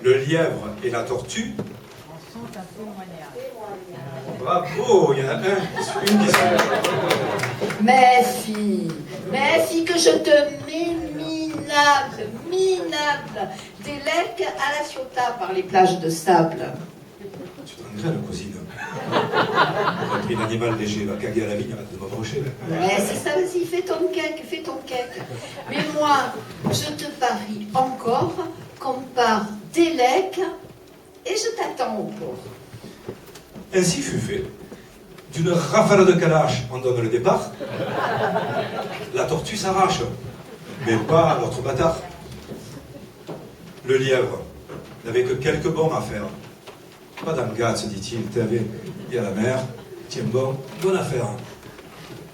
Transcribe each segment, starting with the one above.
Le lièvre et la tortue. Bravo, il y en a une qui suit. Mais si que je te mets minable, des lecs à la Ciotat par les plages de sable. Tu t'engraines, cousine. On a pris un animal léger, va caguer à la vigne, arrête de m'approcher. Ouais, c'est ça, vas-y, fais ton cake. Mais moi, je te parie encore qu'on part des lecs et je t'attends au port. Ainsi fut fait. D'une rafale de calache, on donne le départ. La tortue s'arrache, mais pas l'autre bâtard. Le lièvre n'avait que quelques bons à faire. Madame Gatz, dit-il, t'avais dit à la mère, tiens bon, bonne affaire.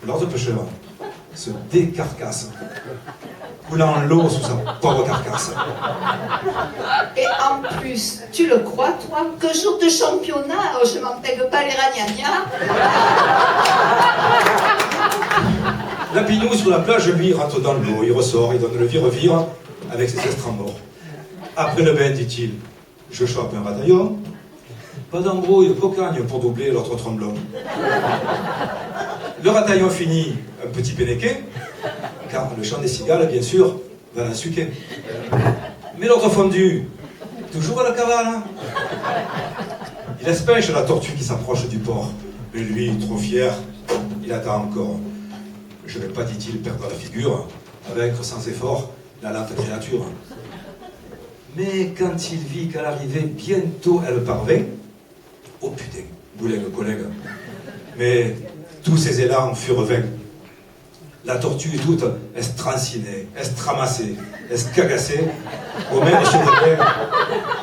Lord pêcheur se décarcasse, coulant l'eau sous sa pauvre carcasse. Et en plus, tu le crois, toi, que jour de championnat, je m'en pègue pas les ragnagnas. Lapinou sur la plage, lui, rentre dans l'eau, il ressort, il donne le vire-vire avec ses estrambors. Après le bain, dit-il, je chope un rataillon, pas d'embrouille, cocagne pour doubler l'autre tremblon. Le rataillon finit un petit pénéquet, car le chant des cigales, bien sûr, va la suquer. Mais l'autre fondu, toujours à la cavale. Il espèche la tortue qui s'approche du port. Mais lui, trop fier, il attend encore. Je ne vais pas, dit-il, perdre la figure, vaincre sans effort la lente créature. Mais quand il vit qu'à l'arrivée, bientôt elle parvint, oh putain, collègue. Mais tous ses élans furent vains. La tortue toute estrancinée, estramassée, escagassée, au même chevet,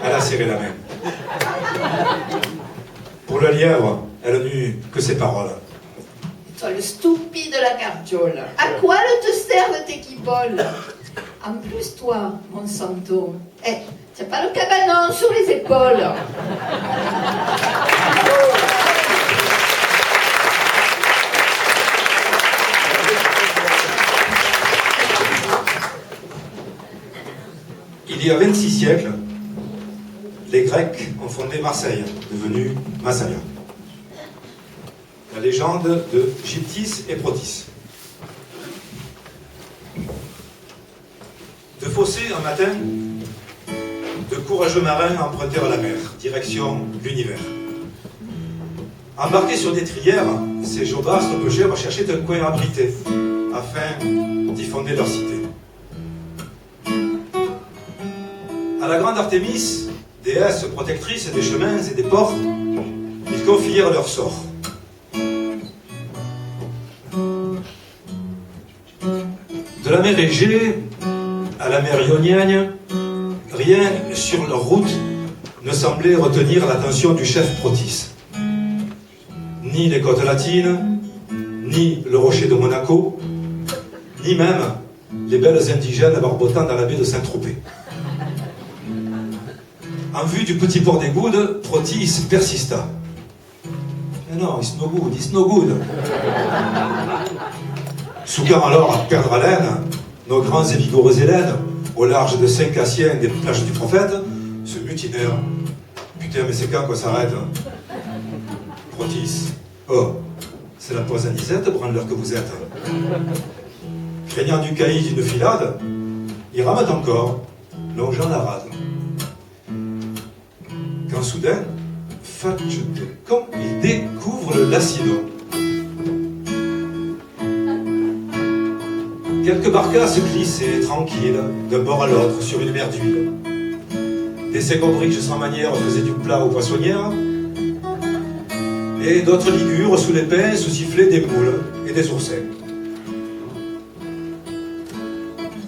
elle a serré la main. Pour le lièvre, elle n'eut que ses paroles. Toi, le stupide de la cardiole, à quoi le te servent tes quiboles? En plus, toi, Monsanto, t'as pas le cabanon sur les épaules. Il y a 26 siècles, les Grecs ont fondé Marseille, devenue Massalia. La légende de Gyptis et Protis. De fossés un matin, de courageux marins empruntèrent la mer, direction l'univers. Embarqués sur des trières, ces jobastres pêcheurs cherchaient un coin abrité, afin d'y fonder leur cité. À la grande Artémis, déesse protectrice des chemins et des ports, ils confièrent leur sort. De la mer Égée à la mer Ionienne, rien sur leur route ne semblait retenir l'attention du chef Protis. Ni les côtes latines, ni le rocher de Monaco, ni même les belles indigènes barbotant dans la baie de Saint-Tropez. En vue du petit port des Goudes, Protis persista. Mais non, it's no good. Souquant alors à perdre haleine, nos grands et vigoureux Hélènes, au large de Saint-Cassien des plages du prophète, se mutinèrent. Putain, mais c'est quand qu'on s'arrête? Protis. Oh, c'est la pause anisette, branleur que vous êtes. Craignant du caïd d'une filade, ils rament encore, longeant la rade. Quand soudain, fâche de con, ils découvrent le Lacido. Quelques barcasses glissaient, tranquilles, d'un bord à l'autre, sur une mer d'huile. Des sécobriches sans manière faisaient du plat aux poissonnières, et d'autres ligures, sous les pinces, sifflaient des moules et des oursins.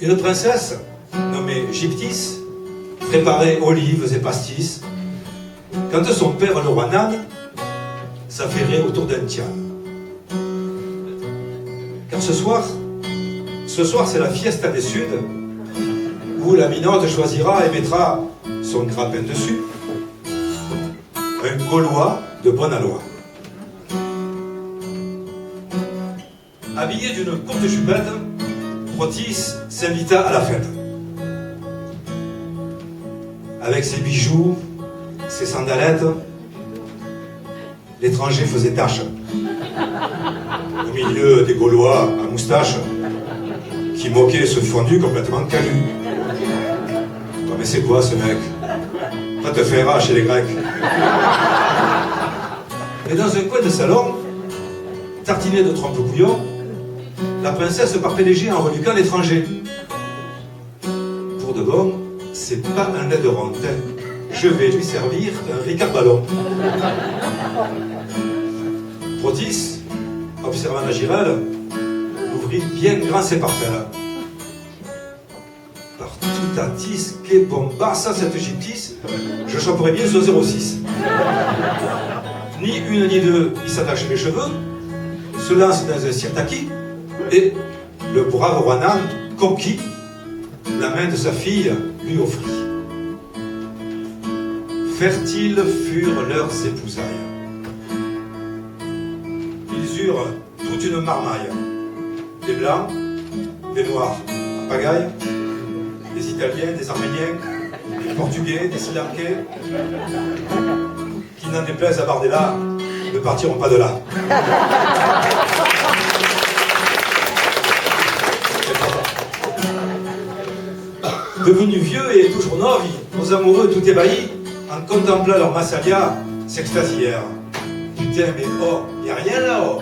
Une princesse, nommée Gyptis, préparait olives et pastis, quand son père, le roi Nan, s'affairait autour d'un tian. Car ce soir, c'est la fiesta des Suds, où la minote choisira et mettra son grappin dessus. Un Gaulois de bonne aloi. Habillé d'une courte jupette, Protis s'invita à la fête. avec ses bijoux, ses sandalettes, l'étranger faisait tache. Au milieu des Gaulois à moustache, qui moquaient ce fondu complètement calu. Oh, mais c'est quoi ce mec? Va te faire chez les Grecs. Et dans un coin de salon, tartiné de trompe-couillon, la princesse part PDG en reluquant l'étranger. Pour de bon, c'est pas un lait de ronde. Je vais lui servir un Ricard Ballon. Protis, observant la girelle, ouvrit bien grand ses parfums. Par tout atis, qu'est bombasse cette gyptis, je choperais bien ce 06. Ni une ni deux, il s'attache les cheveux, se lance dans un sirtaki, et le brave Ronan, conquis, la main de sa fille lui offrit. Fertiles furent leurs épousailles. Ils eurent toute une marmaille. Des blancs, des noirs, en pagaille, des Italiens, des Arméniens, des Portugais, des Sri Lankais, qui n'en déplaise à Bardella, ne partiront pas de là. Devenus vieux et toujours novi, nos amoureux tout ébahis, en contemplant leur massalia, s'extasièrent. Putain, mais oh, y a rien là-haut.